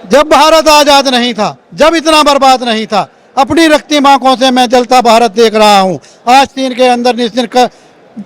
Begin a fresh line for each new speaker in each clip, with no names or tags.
जब भारत आजाद नहीं था, जब इतना बर्बाद नहीं था, अपनी रक्ती आंखों से मैं जलता भारत देख रहा हूँ। आस्तीन के अंदर निश्चित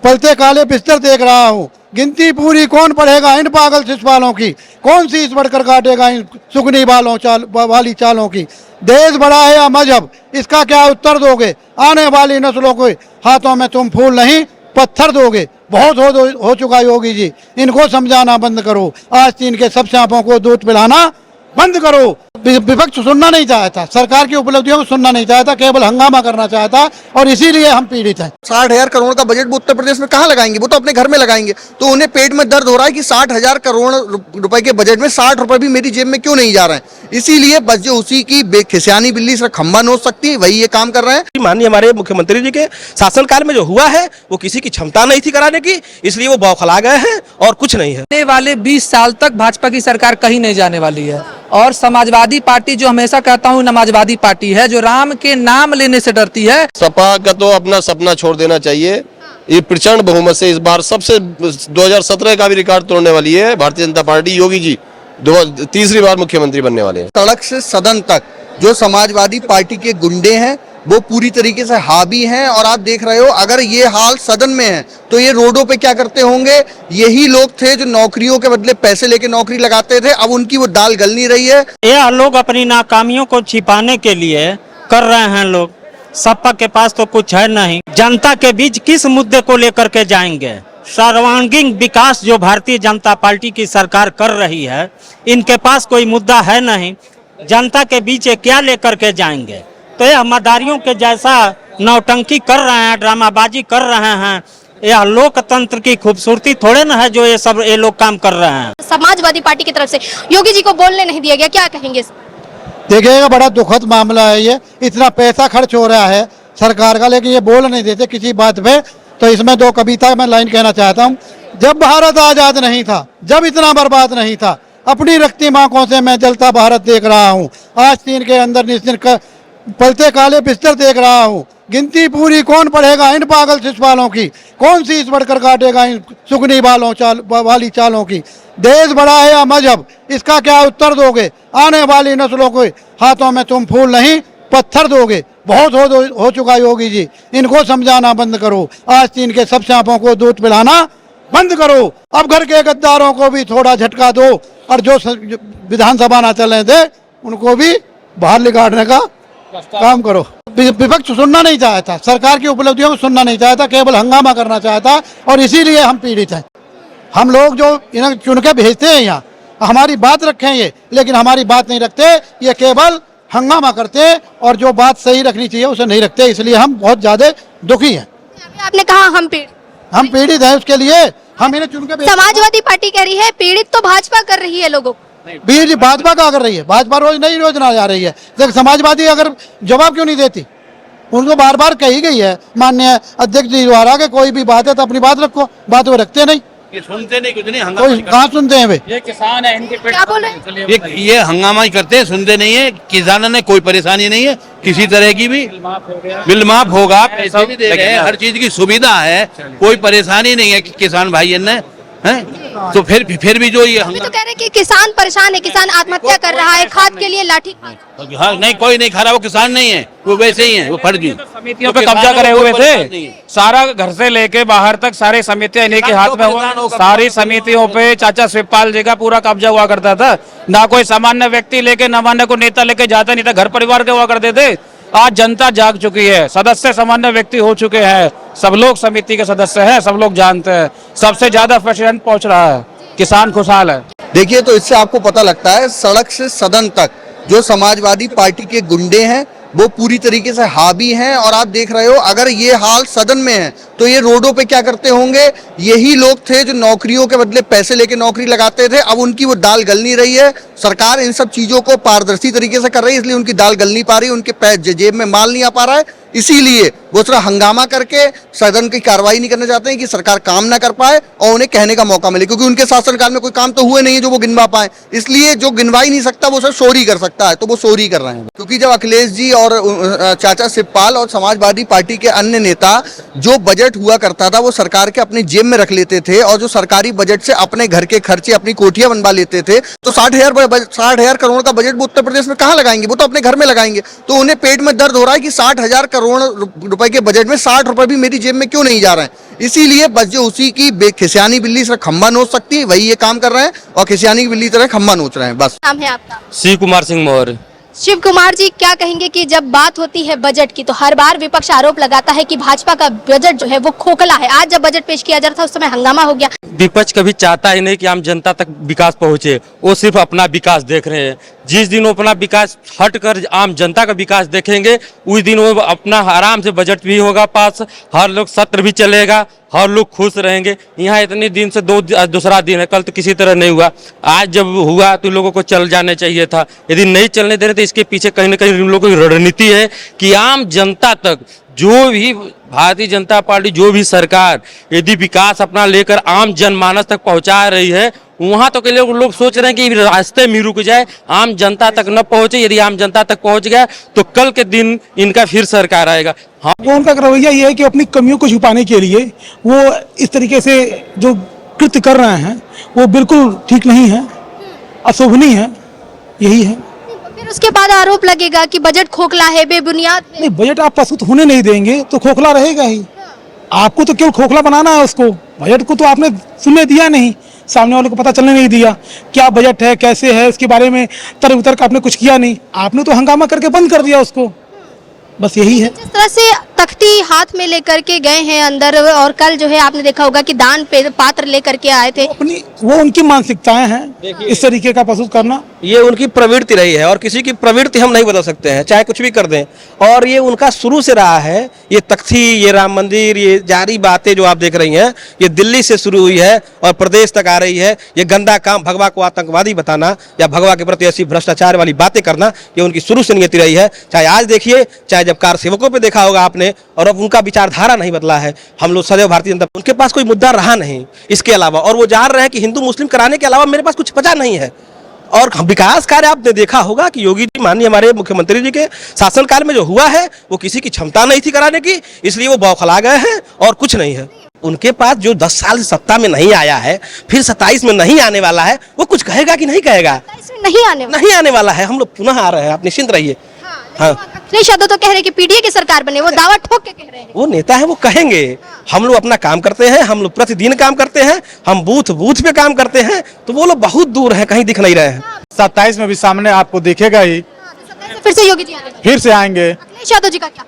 पलते काले बिस्तर देख रहा हूँ। गिनती पूरी कौन पढ़ेगा इन पागल शिशुपालों की, कौन सी इस बढ़कर काटेगा इन सुगनी वाली चालों की। देश बड़ा है या मजहब, इसका क्या उत्तर दोगे? आने वाली नस्लों के हाथों में तुम फूल नहीं पत्थर दोगे। बहुत हो चुका योगी जी, इनको समझाना बंद करो। आस्तीन के सब सांपों को दूध पिलाना बंद करो। विपक्ष सुनना नहीं चाहता, सरकार की उपलब्धियों को सुनना नहीं चाहता, केवल हंगामा करना चाहता, और इसीलिए हम पीड़ित हैं।
60,000 करोड़ का बजट वो उत्तर प्रदेश में कहाँ लगाएंगे? वो तो अपने घर में लगाएंगे। तो उन्हें पेट में दर्द हो रहा है कि 60,000 करोड़ रुपए के बजट में 60 रुपए भी मेरी जेब में क्यों नहीं जा रहे हैं। इसीलिए बस जो उसी की बेखिसियानी बिल्ली से खंबा नोच सकती है, वही ये काम कर रहे हैं।
माननीय हमारे मुख्यमंत्री जी के शासनकाल में जो हुआ है वो किसी की क्षमता नहीं थी कराने की, इसलिए वो बौखला गए हैं और कुछ नहीं है।
आने वाले 20 साल तक भाजपा की सरकार कहीं नहीं जाने वाली है। और समाजवादी पार्टी, जो हमेशा कहता हूँ नमाजवादी पार्टी है, जो राम के नाम लेने से डरती है।
सपा का तो अपना सपना छोड़ देना चाहिए। ये प्रचंड बहुमत से इस बार सबसे 2017 का भी रिकॉर्ड तोड़ने वाली है भारतीय जनता पार्टी। योगी जी तीसरी बार मुख्यमंत्री बनने वाले हैं।
सड़क से सदन तक जो समाजवादी पार्टी के गुंडे हैं वो पूरी तरीके से हावी हैं। और आप देख रहे हो, अगर ये हाल सदन में है तो ये रोडों पे क्या करते होंगे? यही लोग थे जो नौकरियों के बदले पैसे लेके नौकरी लगाते थे, अब उनकी वो दाल गल नहीं रही है।
ये लोग अपनी नाकामियों को छिपाने के लिए कर रहे हैं। लोग सपा के पास तो कुछ है नहीं। जनता के बीच किस मुद्दे को लेकर के जाएंगे? सर्वांगीण विकास जो भारतीय जनता पार्टी की सरकार कर रही है, इनके पास कोई मुद्दा है नहीं। जनता के बीच क्या लेकर के जाएंगे? तो यह मदारियों के जैसा नौटंकी कर रहे हैं, ड्रामाबाजी कर रहे हैं। यह लोकतंत्र की खूबसूरती थोड़े ना है जो ये लोग काम कर रहे हैं।
समाजवादी पार्टी की तरफ से योगी जी को बोलने नहीं दिया गया, क्या कहेंगे?
देखिएगा, बड़ा दुखद मामला है ये। इतना पैसा खर्च हो रहा है सरकार का, लेकिन ये बोल नहीं देते किसी बात पे। तो इसमें दो कविता मैं लाइन कहना चाहता हूँ। जब भारत आजाद नहीं था, जब इतना बर्बाद नहीं था, अपनी रक्ती आंखों से मैं जलता भारत देख रहा हूँ। आस्तीन के अंदर निश्चित पलते काले बिस्तर देख रहा हूँ। गिनती पूरी कौन पढ़ेगा इन पागल शिशुपालों की, कौन सी इस बढ़कर काटेगा इन सुगनी वाली चालों की। देश बड़ा है या मजहब, इसका क्या उत्तर दोगे? आने वाली नस्लों के हाथों में तुम फूल नहीं पत्थर दोगे। बहुत हो चुका योगी जी, इनको समझाना बंद करो। आस्तीन के सब सांपों को दूध पिलाना बंद करो। अब घर के गद्दारों को भी थोड़ा झटका दो, और जो विधानसभा ना चलने दे उनको भी बाहर निकालने का काम करो। विपक्ष सुनना नहीं चाहता, सरकार की उपलब्धियों को सुनना नहीं चाहता, केवल हंगामा करना चाहता, और इसीलिए हम पीड़ित हैं। हम लोग जो इन्हें चुन के भेजते हैं यहाँ, हमारी बात रखें ये, लेकिन हमारी बात नहीं रखते, ये केवल हंगामा करते, और जो बात सही रखनी चाहिए उसे नहीं रखते। इसलिए हम बहुत ज्यादा दुखी हैं।
आपने कहा हम
पीड़ित हैं, उसके लिए हम इन्हें चुन के।
समाजवादी पार्टी कह रही है पीड़ित तो भाजपा कर रही है लोगों को।
बीर जी, भाजपा क्या कर रही है? भाजपा रोज नई योजना आ रही है। देख, समाजवादी अगर जवाब क्यों नहीं देती? उनको बार बार कही गई है माननीय अध्यक्ष जी द्वारा कि कोई भी बात है तो अपनी बात रखो, बात वो रखते नहीं।
ये सुनते नहीं, कुछ नहीं,
कोई कहाँ सुनते हैं वे?
ये किसान है, इनके पेट
क्या बोल रहे हैं?
ये हंगामा ही करते हैं, सुनते नहीं है। किसानों ने कोई परेशानी नहीं है किसी तरह की भी। बिल माफ होगा, पैसे भी दे रहे हैं, हर चीज की सुविधा है, कोई परेशानी नहीं है किसान भाई ने हैं। तो फिर भी जो ये
तो कह रहे हैं कि किसान परेशान है, किसान आत्महत्या कर रहा है, खाद के लिए लाठी।
हाँ, नहीं, कोई नहीं खा रहा, वो किसान नहीं है, वो वैसे ही है, वो फर्जी।
समितियों पे कब्जा करे हुए थे। सारा घर से लेके बाहर तक सारी समितियां इन्हीं के हाथ में हुआ। सारी समितियों पे चाचा शिवपाल जी का पूरा कब्जा हुआ करता था। ना कोई सामान्य व्यक्ति लेके, न मान्य को नेता लेके जाता नहीं था, घर परिवार के हुआ करते थे। आज जनता जाग चुकी है, सदस्य सामान्य व्यक्ति हो चुके हैं, सब लोग समिति के सदस्य हैं, सब लोग जानते हैं। सबसे ज्यादा प्रेसिडेंट पहुंच रहा है, किसान खुशहाल है।
देखिए, तो इससे आपको पता लगता है सड़क से सदन तक जो समाजवादी पार्टी के गुंडे हैं वो पूरी तरीके से हावी हैं। और आप देख रहे हो, अगर ये हाल सदन में है तो ये रोडों पे क्या करते होंगे? यही लोग थे जो नौकरियों के बदले पैसे लेके नौकरी लगाते थे, अब उनकी वो दाल गल नहीं रही है। सरकार इन सब चीजों को पारदर्शी तरीके से कर रही है, इसलिए उनकी दाल गल नहीं पा रही, उनके पैर जेब में माल नहीं आ पा रहा है। इसीलिए वो सिर्फ हंगामा करके सदन की कार्रवाई नहीं करना चाहते हैं कि सरकार काम ना कर पाए और उन्हें कहने का मौका मिले, क्योंकि उनके शासनकाल में कोई काम तो हुए नहीं है जो वो गिनवा पाए। इसलिए जो गिनवा ही नहीं सकता वो सिर्फ चोरी कर सकता है, तो वो चोरी कर रहे हैं। क्योंकि जब अखिलेश जी और चाचा शिवपाल और समाजवादी पार्टी के अन्य नेता जो बजट बजट हुआ करता था वो सरकार के अपनी जेब में रख लेते थे, और जो सरकारी बजट से अपने घर के खर्चे, अपनी कोठियां बनवा लेते थे, तो 60,000 करोड़ का बजट वो उत्तर प्रदेश में कहाँ लगाएंगे? वो तो अपने घर में लगाएंगे। तो उन्हें पेट में दर्द हो रहा है कि 60,000 करोड़ रुपए के बजट में 60 रुपए भी मेरी जेब में क्यों नहीं जा रहे हैं। इसीलिए बस जो उसी की खिसियानी बिल्ली से खम्बा नोच सकती है, वही ये काम कर रहे हैं, और खिसियानी की बिल्ली तरह खम्बा नोच रहे हैं। बस।
नाम है आपका?
शिव कुमार सिंह मौर्य।
शिव कुमार जी, क्या कहेंगे कि जब बात होती है बजट की तो हर बार विपक्ष आरोप लगाता है कि भाजपा का बजट जो है वो खोखला है। आज जब बजट पेश किया जा रहा था उस समय हंगामा हो गया।
विपक्ष कभी चाहता ही नहीं कि आम जनता तक विकास पहुंचे, वो सिर्फ अपना विकास देख रहे हैं। जिस दिन वो अपना विकास हटकर आम जनता का विकास देखेंगे, उस दिन वो अपना आराम से बजट भी होगा पास, हर लोग सत्र भी चलेगा, हर लोग खुश रहेंगे। यहाँ इतने दिन से दूसरा दिन है, कल तो किसी तरह नहीं हुआ, आज जब हुआ तो लोगों को चल जाने चाहिए था। यदि नहीं चलने दे रहे तो इसके पीछे कहीं ना कहीं उन लोगों की रणनीति है कि आम जनता तक जो भी भारतीय जनता पार्टी, जो भी सरकार यदि विकास अपना लेकर आम जनमानस तक पहुंचा रही है, वहां तो के लोग सोच रहे हैं कि रास्ते में रुक जाए, आम जनता तक न पहुंचे। यदि आम जनता तक पहुंच गया तो कल के दिन इनका फिर सरकार आएगा। हाँ,
वो उनका रवैया ये है कि अपनी कमियों को छुपाने के लिए वो इस तरीके से जो कृत्य कर रहे हैं वो बिल्कुल ठीक नहीं है, अशोभनीय है, यही है।
फिर उसके बाद आरोप लगेगा कि बजट खोखला है, बेबुनियाद है।
नहीं, बजट आप प्रस्तुत होने नहीं देंगे तो खोखला रहेगा ही। आपको तो केवल खोखला बनाना है उसको। बजट को तो आपने सुनने दिया नहीं, सामने वाले को पता चलने नहीं दिया क्या बजट है, कैसे है, इसके बारे में तर्क वितर्क आपने कुछ किया नहीं। आपने तो हंगामा करके बंद कर दिया उसको, बस यही है।
जिस तरह से तख्ती हाथ में लेकर के गए हैं अंदर, और कल जो है आपने देखा होगा कि दान पात्र लेकर के आए थे।
अपनी वो उनकी मानसिकताएं हैं, इस तरीके का प्रस्तुत करना
ये उनकी प्रवृत्ति रही है, और किसी की प्रवृत्ति हम नहीं बदल सकते हैं, चाहे कुछ भी कर दें। और ये उनका शुरू से रहा है। ये तख्ती, ये राम मंदिर, ये जारी बातें जो आप देख रही हैं, ये दिल्ली से शुरू हुई है और प्रदेश तक आ रही है। ये गंदा काम, भगवा को आतंकवादी बताना या भगवा के प्रति ऐसी भ्रष्टाचार वाली बातें करना, ये उनकी शुरू से नियति रही है। चाहे आज देखिए, चाहे जब कार सेवकों पर देखा होगा आपने, और अब उनका विचारधारा नहीं बदला है। हम लोग सदैव भारतीय जनता, उनके पास कोई मुद्दा रहा नहीं इसके अलावा, और वो जान रहे हैं कि हिंदू मुस्लिम कराने के अलावा मेरे पास कुछ बचा नहीं है। और विकास कार्य आपने देखा होगा कि योगी जी, माननीय हमारे मुख्यमंत्री जी के शासनकाल में जो हुआ है वो किसी की क्षमता नहीं थी कराने की, इसलिए वो बौखला गए हैं और कुछ नहीं है उनके पास। जो 10 साल से सत्ता में नहीं आया है, फिर 27 में नहीं आने वाला है, वो कुछ कहेगा कि नहीं कहेगा?
नहीं आने वाला है।
हम लोग पुनः आ रहे हैं, आप निश्चिंत रहिए। हाँ,
अखिलेश यादव तो कह रहे हैं कि पीडीए की सरकार बने, वो दावा ठोक के कह रहे हैं।
वो नेता है, वो कहेंगे। हम लोग अपना काम करते हैं, हम लोग प्रतिदिन काम करते हैं, हम बूथ पे काम करते हैं, तो वो लोग बहुत दूर है, कहीं दिख नहीं रहे हैं।
27 में भी सामने आपको दिखेगा ही,
फिर से योगी जी आएंगे,
फिर से आएंगे।
अखिलेश यादव जी का क्या?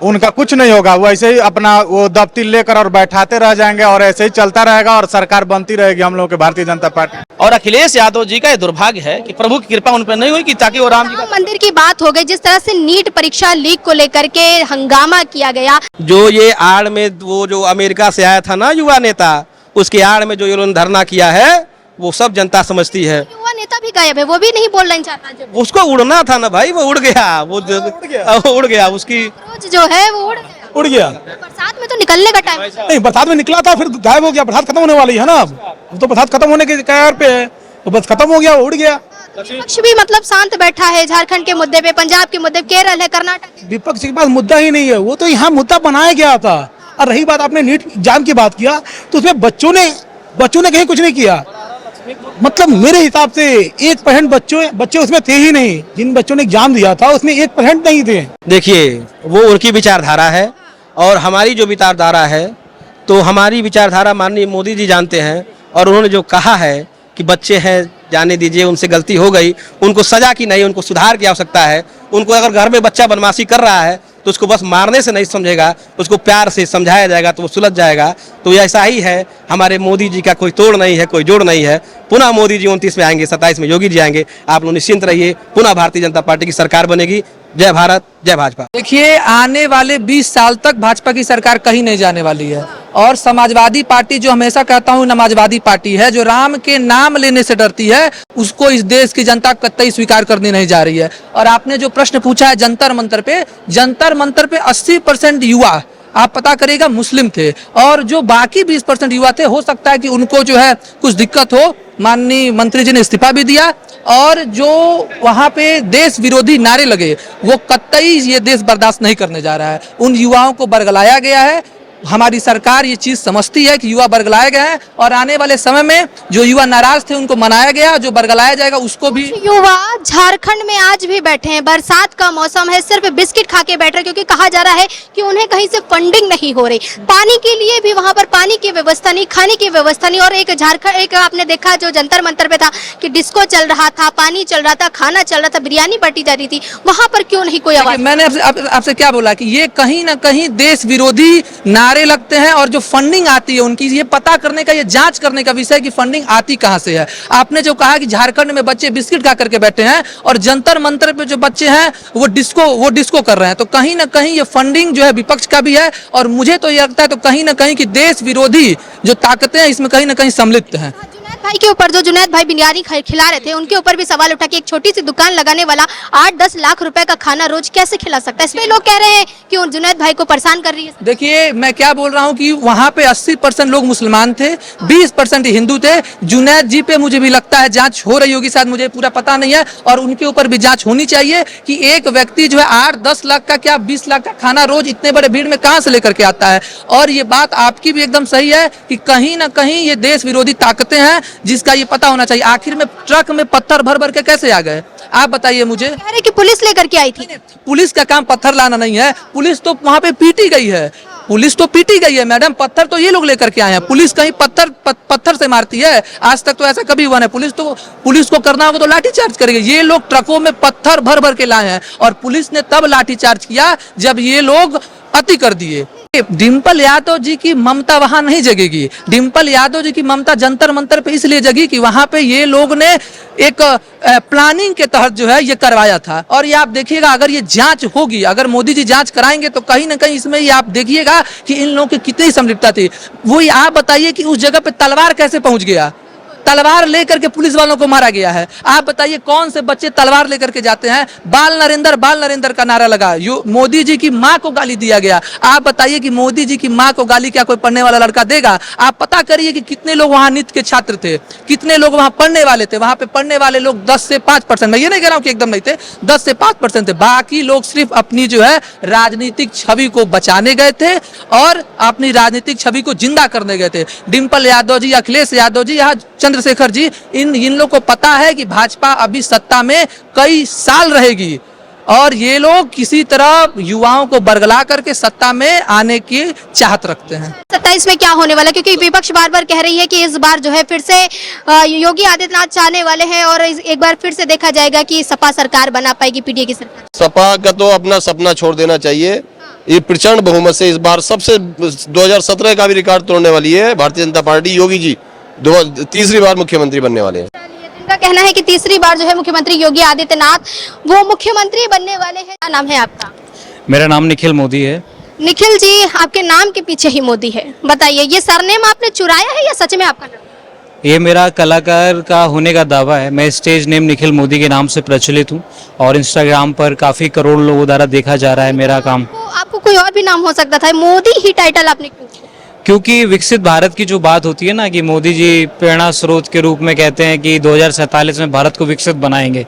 उनका कुछ नहीं होगा, वो ऐसे ही अपना वो दफ्ती लेकर और बैठाते रह जाएंगे, और ऐसे ही चलता रहेगा, और सरकार बनती रहेगी हम लोगों की भारतीय जनता पार्टी।
और अखिलेश यादव जी का ये दुर्भाग्य है कि प्रभु की कृपा उन पर नहीं हुई कि ताकि वो राम जी का
मंदिर की बात हो गई, जिस तरह से नीट परीक्षा लीक को लेकर के हंगामा किया गया।
जो ये आड़ में वो जो अमेरिका से आया था ना युवा नेता, उसके आड़ में जो इन्होंने धरना किया है वो सब जनता समझती है।
युवा नेता भी गायब है, वो भी नहीं बोलना चाहता। जब
उसको उड़ना था ना भाई, वो उड़ गया, वो उड़ गया उसकी
रोज जो है वो
उड़ गया।
बरसात में तो निकलने का टाइम
नहीं, बरसात में निकला था, फिर गायब हो गया। बरसात खत्म होने वाली है ना, अब तो बरसात खत्म होने के कगार पे है, तो बस खत्म हो गया, वो उड़ गया।
विपक्ष भी मतलब शांत बैठा है झारखंड के मुद्दे पे, पंजाब के मुद्दे, केरल है, कर्नाटक।
विपक्ष के पास मुद्दा ही नहीं है, वो तो यहाँ मुद्दा बनाया गया था। और रही बात, आपने नीट एग्जाम की बात किया, तो उसमें बच्चों ने कहीं कुछ नहीं किया। मतलब मेरे हिसाब से 1% बच्चे उसमें थे ही नहीं। जिन बच्चों ने एग्जाम दिया था उसमें 1% नहीं थे।
देखिए, वो उनकी विचारधारा है और हमारी जो विचारधारा है, तो हमारी विचारधारा माननीय मोदी जी जानते हैं। और उन्होंने जो कहा है कि बच्चे हैं, जाने दीजिए, उनसे गलती हो गई, उनको सजा की नहीं, उनको सुधार की आवश्यकता है। उनको अगर घर में बच्चा बदमाशी कर रहा है तो उसको बस मारने से नहीं समझेगा, उसको प्यार से समझाया जाएगा तो वो सुलझ जाएगा। तो ऐसा ही है, हमारे मोदी जी का कोई तोड़ नहीं है, कोई जोड़ नहीं है। पुनः मोदी जी 29 में आएंगे, 27 में योगी जी आएंगे। आप लोग निश्चिंत रहिए, पुनः भारतीय जनता पार्टी की सरकार बनेगी। जय भारत, जय भाजपा।
देखिए, आने वाले 20 साल तक भाजपा की सरकार कहीं नहीं जाने वाली है। और समाजवादी पार्टी, जो हमेशा कहता हूँ समाजवादी पार्टी है, जो राम के नाम लेने से डरती है, उसको इस देश की जनता कतई स्वीकार करने नहीं जा रही है। और आपने जो प्रश्न पूछा है जंतर मंतर पे 80% युवा आप पता करिएगा मुस्लिम थे, और जो बाकी 20% युवा थे, हो सकता है कि उनको जो है कुछ दिक्कत हो। माननीय मंत्री जी ने इस्तीफा भी दिया, और जो वहां पे देश विरोधी नारे लगे, वो कतई ये देश बर्दाश्त नहीं करने जा रहा है। उन युवाओं को बरगलाया गया है। हमारी सरकार ये चीज समझती है कि युवा बरगलाए गए हैं और आने वाले समय में जो युवा नाराज थे उनको मनाया गया, जो बरगलाया जाएगा उसको भी।
युवा झारखंड में आज भी बैठे हैं, बरसात का मौसम है, सिर्फ बिस्किट खा के बैठ रहे, क्योंकि कहा जा रहा है कि उन्हें कहीं से फंडिंग नहीं हो रही, पानी के लिए भी वहां पर पानी की व्यवस्था नहीं, खाने की व्यवस्था नहीं। और एक झारखंड, एक आपने देखा जो जंतर मंतर पे था कि डिस्को चल रहा था, पानी चल रहा था, खाना चल रहा था, बिरयानी बांटी जा रही थी, वहां पर क्यों नहीं कोई आवाज?
मैंने आपसे क्या बोला कि ये कहीं ना कहीं देश विरोधी नारे लगते हैं और जो फंडिंग आती है उनकी ये पता करने का, ये जांच करने का विषय कि फंडिंग आती कहां से है। आपने जो कहा कि झारखंड में बच्चे बिस्किट खा करके बैठे हैं और जंतर मंतर पे जो बच्चे हैं वो डिस्को कर रहे हैं, तो कहीं ना कहीं ये फंडिंग जो है विपक्ष का भी है और मुझे तो ये लगता है तो कहीं ना कहीं कि देश विरोधी जो ताकतें हैं इसमें कहीं ना कहीं सम्मिलित हैं।
जुनैद भाई के ऊपर, जो जुनैद भाई बिरयानी खिला रहे थे, उनके ऊपर भी सवाल उठा कि एक छोटी सी दुकान लगाने वाला 8-10 लाख रुपए का खाना रोज कैसे खिला सकता है। इसमें लोग कह रहे हैं कि उन जुनैद भाई को परेशान कर रही है।
देखिए मैं क्या बोल रहा हूँ कि वहाँ पे 80% लोग मुसलमान थे, 20% हिंदू थे। जुनैद जी पे मुझे भी लगता है जांच हो रही होगी, शायद मुझे पूरा पता नहीं है, और उनके ऊपर भी जांच होनी चाहिए कि एक व्यक्ति जो है 8-10 लाख का क्या 20 लाख का खाना रोज इतने बड़े भीड़ में कहाँ से लेकर के आता है। और ये बात आपकी भी एकदम सही है कि कहीं ना कहीं ये देश विरोधी ताकतें हैं जिसका ये पता होना चाहिए। आखिर में ट्रक में पत्थर भर भर के कैसे आ गए, आप बताइए मुझे।
कह रहे कि पुलिस लेकर के आई थी।
पुलिस का काम पत्थर लाना नहीं है, पुलिस तो वहां पे पीटी गई है, पुलिस तो पीटी गई है मैडम, पत्थर तो ये लोग लेकर के आए हैं। पुलिस कहीं पत्थर से मारती है? आज तक तो ऐसा कभी हुआ नहीं। पुलिस को करना होगा तो लाठी चार्ज करेगी। ये लोग ट्रकों में पत्थर भर भर के लाए हैं और पुलिस ने तब लाठी चार्ज किया जब ये लोग अति कर दिए। डिम्पल यादव जी की ममता वहां नहीं जगेगी। डिम्पल यादव जी की ममता जंतर मंतर पे इसलिए जगी कि वहां पे ये लोग ने एक प्लानिंग के तहत जो है ये करवाया था। और ये आप देखिएगा अगर ये जांच होगी, अगर मोदी जी जांच कराएंगे तो कहीं ना कहीं इसमें ये आप देखिएगा कि इन लोगों की कितनी संलिप्तता थी। वो आप बताइए कि उस जगह पे तलवार कैसे पहुंच गया, तलवार लेकर के पुलिस वालों को मारा गया है। आप बताइए कौन से बच्चे तलवार लेकर के जाते हैं। बाल नरेंद्र का नारा लगा, मोदी जी की माँ को गाली दिया गया। आप बताइए कि मोदी जी की माँ को गाली क्या कोई पढ़ने वाला लड़का देगा? आप पता करिए कि कितने लोग वहां नृत्य के छात्र थे, कितने लोग वहां पढ़ने वाले थे। वहां पे पढ़ने वाले लोग 10 से 5%, मैं ये नहीं कह रहा हूं कि एकदम नहीं थे, 10 से 5% थे। बाकी लोग सिर्फ अपनी जो है राजनीतिक छवि को बचाने गए थे और अपनी राजनीतिक छवि को जिंदा करने गए थे। डिम्पल यादव जी, अखिलेश यादव जी, यहाँ चंद्रशेखर जी, इन लोग को पता है कि भाजपा अभी सत्ता में कई साल रहेगी और ये लोग किसी तरह युवाओं को बरगला करके सत्ता में आने की चाहत रखते हैं।
27 में क्या होने वाला, क्योंकि विपक्ष बार बार कह रही है कि इस बार जो है फिर से योगी आदित्यनाथ चाहने वाले हैं और एक बार फिर से देखा जाएगा कि सपा सरकार बना पाएगी पीडीए की सरकार।
सपा का तो अपना सपना छोड़ देना चाहिए। ये प्रचंड बहुमत से इस बार सबसे 2017 का भी रिकॉर्ड तोड़ने वाली है भारतीय जनता पार्टी। योगी जी तीसरी बार मुख्यमंत्री बनने वाले हैं।
इनका कहना है कि तीसरी बार जो है मुख्यमंत्री योगी आदित्यनाथ वो मुख्यमंत्री बनने वाले हैं। क्या नाम है आपका?
मेरा नाम निखिल मोदी है।
निखिल जी, आपके नाम के पीछे ही मोदी है, बताइए ये सरनेम आपने चुराया है या सच में आपका नाम?
ये मेरा कलाकार का होने का दावा है। मैं स्टेज नेम निखिल मोदी के नाम से प्रचलित हूँ और इंस्टाग्राम पर काफी करोड़ लोगों द्वारा देखा जा रहा है मेरा काम।
आपको कोई और भी नाम हो सकता था, मोदी ही टाइटल आपने क्यों?
क्योंकि विकसित भारत की जो बात होती है ना कि मोदी जी प्रेरणा स्रोत के रूप में कहते हैं कि 2047 में भारत को विकसित बनाएंगे,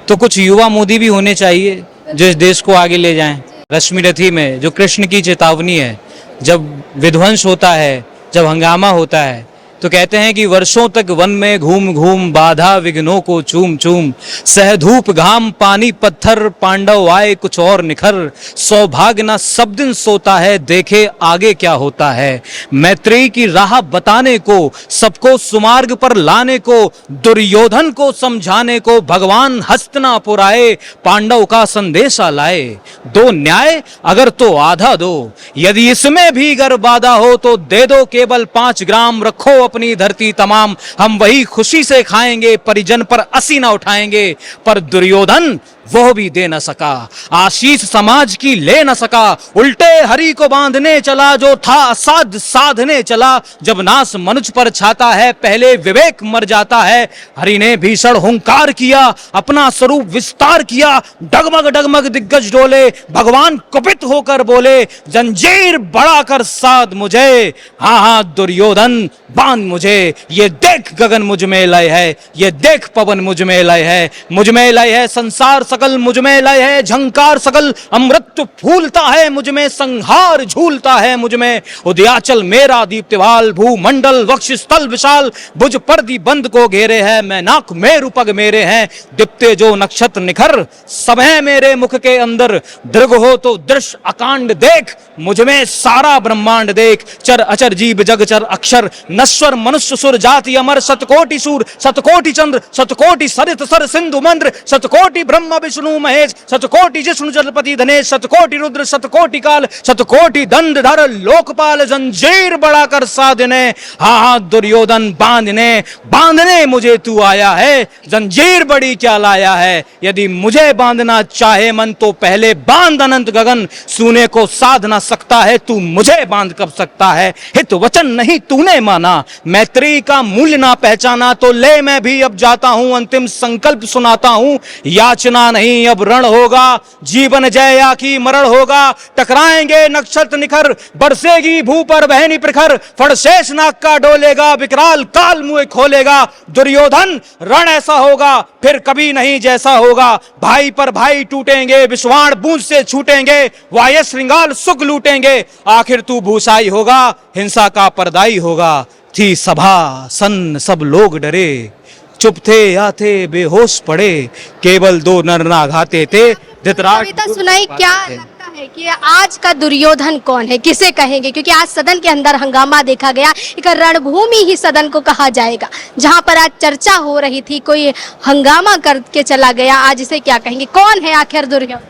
तो कुछ युवा मोदी भी होने चाहिए जो इस देश को आगे ले जाएं। रश्मि रथी में जो कृष्ण की चेतावनी है, जब विध्वंस होता है, जब हंगामा होता है, तो कहते हैं कि वर्षों तक वन में घूम घूम बाधा विघ्नों को चूम चूम, सह धूप घाम पानी पत्थर पांडव आए कुछ और निखर, सौभाग्य ना सब दिन सोता है देखे आगे क्या होता है। मैत्रेयी की राह बताने को, सबको सुमार्ग पर लाने को, दुर्योधन को समझाने को भगवान हस्तिनापुर आए, पांडव का संदेशा लाए। दो न्याय अगर तो आधा दो, यदि इसमें भी अगर बाधा हो तो दे दो केवल 5 ग्राम, रखो अपनी धरती तमाम, हम वही खुशी से खाएंगे, परिजन पर असी ना उठाएंगे। पर दुर्योधन वो भी दे न सका, आशीष समाज की ले न सका, उल्टे हरि को बांधने चला, जो था असाध साधने चला। जब नाश मनुष्य पर छाता है, पहले विवेक मर जाता है। हरि ने भीषण हुंकार किया, अपना स्वरूप विस्तार किया, डगमग डगमग दिग्गज डोले, भगवान कुपित होकर बोले, जंजीर बढ़ाकर साध मुझे, हाँ हाँ दुर्योधन बांध मुझे। ये देख गगन मुझ में लय है, ये देख पवन मुझ में लय है, मुझ में लय है संसार सकल मुझ में लय है झंकार सकल, अमृत फूलता है मुझ में, संहार झूलता है मुझ में। उदयाचल मेरा दीप्तिवाल, भूमंडल वक्ष स्थल विशाल, भुज पर्दी बंद को घेरे है, मैं नाक मेरु पग मेरे हैं। दिप्ते जो नक्षत्र निखर, सब है मेरे मुख के अंदर। दृग हो तो दृश्य अकांड देख, मुझ में सारा ब्रह्मांड देख। चर अचर जीव जग चर अक्षर, नश्वर मनुष्य सुर जाति अमर। शतकोटि सूर शतकोटि चंद्र, शतकोटि सरित सर सिंधु मंद्र, शतकोटि ब्रह्म विष्णु महेश, शतकोटि जिष्णु जलपति धनेश, शतकोटि रुद्र शतकोटि काल, शतकोटि दंड धर लोकपाल। जंजीर बढ़ाकर साधने, हाँ दुर्योधन बांधने मुझे तू आया है। जंजीर बड़ी क्या लाया है, यदि मुझे बांधना चाहे मन तो पहले बांध अनंत गगन। सूने को साध ना सकता है, तू मुझे बांध कब सकता है। हित वचन नहीं तूने माना, मैत्री का मूल्य ना पहचाना, तो ले मैं भी अब जाता हूं, अंतिम संकल्प सुनाता हूं। याचना नहीं अब रण होगा, जीवन जया की मरण होगा। टकराएंगे नक्षत्र निखर, बरसेगी भू पर बहनी प्रखर। फड़शेष नाग का डोलेगा, विकराल काल मुंह खोलेगा। दुर्योधन रण ऐसा होगा फिर कभी नहीं जैसा होगा। भाई पर भाई टूटेंगे, विश्वाण बूंद से छूटेंगे। वाय श्रृंगाल सुख लूटेंगे, आखिर तू भूसाई होगा, हिंसा का परदाई होगा। थी सभा सन सब लोग डरे, चुप थे या थे बेहोश पड़े। केवल दो नर नाघाते थे, धृतराष्ट्र।
कविता सुनाई, क्या लगता है कि आज का दुर्योधन कौन है, किसे कहेंगे? क्योंकि आज सदन के अंदर हंगामा देखा गया, एक रणभूमि ही सदन को कहा जाएगा, जहां पर आज चर्चा हो रही थी, कोई हंगामा करके चला गया। आज इसे क्या कहेंगे, कौन है आखिर दुर्योधन?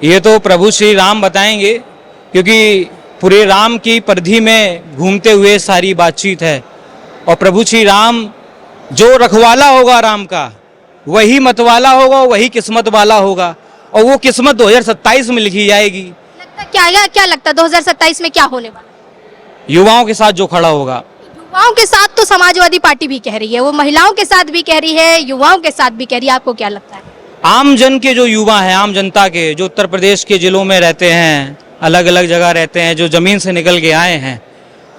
ये तो प्रभु श्री राम बताएंगे, क्योंकि पूरे राम की परिधि में घूमते हुए सारी बातचीत है। और प्रभु श्री राम जो रखवाला होगा राम का, वही मतवाला होगा, वही किस्मत वाला होगा। और वो किस्मत 2027 में लिखी जाएगी।
क्या लगता है 2027 में क्या होने वाला?
युवाओं के साथ जो खड़ा होगा।
युवाओं के साथ तो समाजवादी पार्टी भी कह रही है, वो महिलाओं के साथ भी कह रही है, युवाओं के साथ भी कह रही है। आपको क्या लगता है?
आम जन के जो युवा हैं, आम जनता के, जो उत्तर प्रदेश के जिलों में रहते हैं, अलग अलग जगह रहते हैं, जो जमीन से निकल के आए हैं,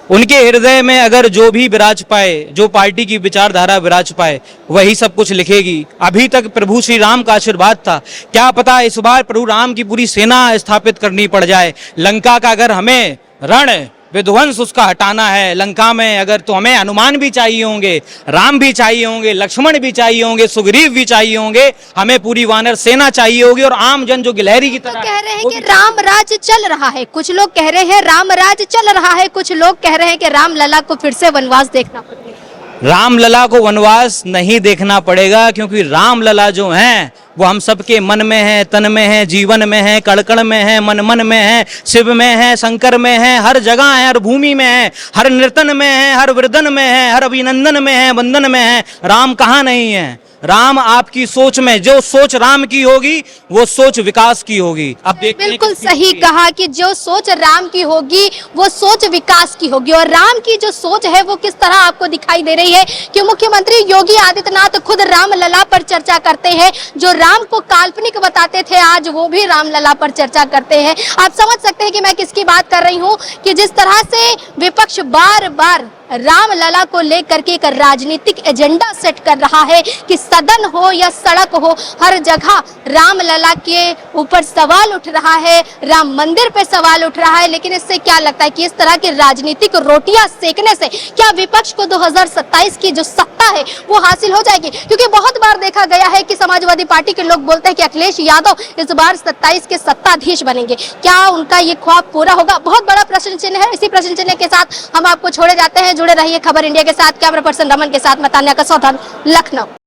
उनके हृदय में अगर जो भी विराज पाए, जो पार्टी की विचारधारा विराज पाए, वही सब कुछ लिखेगी। अभी तक प्रभु श्री राम का आशीर्वाद था, क्या पता इस बार प्रभु राम की पूरी सेना स्थापित करनी पड़ जाए। लंका का अगर हमें रण विध्वंस उसका हटाना है, लंका में अगर, तो हमें हनुमान भी चाहिए होंगे, राम भी चाहिए होंगे, लक्ष्मण भी चाहिए होंगे, सुग्रीव भी चाहिए होंगे, हमें पूरी वानर सेना चाहिए होगी। और आम जन जो गिलहरी की तरह
कह रहे हैं कि राम राज चल रहा है, कुछ लोग कह रहे हैं राम राज चल रहा है, कुछ लोग कह रहे हैं कि राम लला को फिर से वनवास देखना पड़ेगा।
राम लला को वनवास नहीं देखना पड़ेगा, क्योंकि राम लला जो हैं वो हम सबके मन में है, तन में है, जीवन में है, कड़कड़ में है, मन मन में है, शिव में है, शंकर में है, हर जगह है, हर भूमि में है, हर नर्तन में है, हर वृदन में है, हर अभिनंदन में है, वंदन में है। राम कहाँ नहीं है? राम आपकी सोच में, जो सोच राम की होगी वो सोच विकास की होगी। अब देखते हैं
बिल्कुल सही कहा कि जो सोच राम की होगी वो सोच विकास की होगी। और राम की जो सोच है वो किस तरह आपको दिखाई दे रही है कि मुख्यमंत्री योगी आदित्यनाथ खुद राम लला पर चर्चा करते हैं। जो राम को काल्पनिक बताते थे, आज वो भी राम लला पर चर्चा करते हैं। आप समझ सकते हैं कि मैं किसकी बात कर रही हूँ, कि जिस तरह से विपक्ष बार बार राम लला को लेकर के एक राजनीतिक एजेंडा सेट कर रहा है कि सदन हो या सड़क हो, हर जगह राम लला के ऊपर सवाल उठ रहा है, राम मंदिर पे सवाल उठ रहा है। लेकिन इससे क्या लगता है कि इस तरह की राजनीतिक रोटियां सेकने से क्या विपक्ष को 2027 की जो सत्ता है वो हासिल हो जाएगी? क्योंकि बहुत बार देखा गया है कि समाजवादी पार्टी के लोग बोलते हैं कि अखिलेश यादव इस बार 27 के सत्ताधीश बनेंगे। क्या उनका ये ख्वाब पूरा होगा? बहुत बड़ा प्रश्न चिन्ह है। इसी प्रश्न चिन्ह के साथ हम आपको छोड़े जाते हैं। जुड़े रहिए खबर इंडिया के साथ। कैमरा पर्सन रमन के साथ मैं तान्या कसौथन, लखनऊ।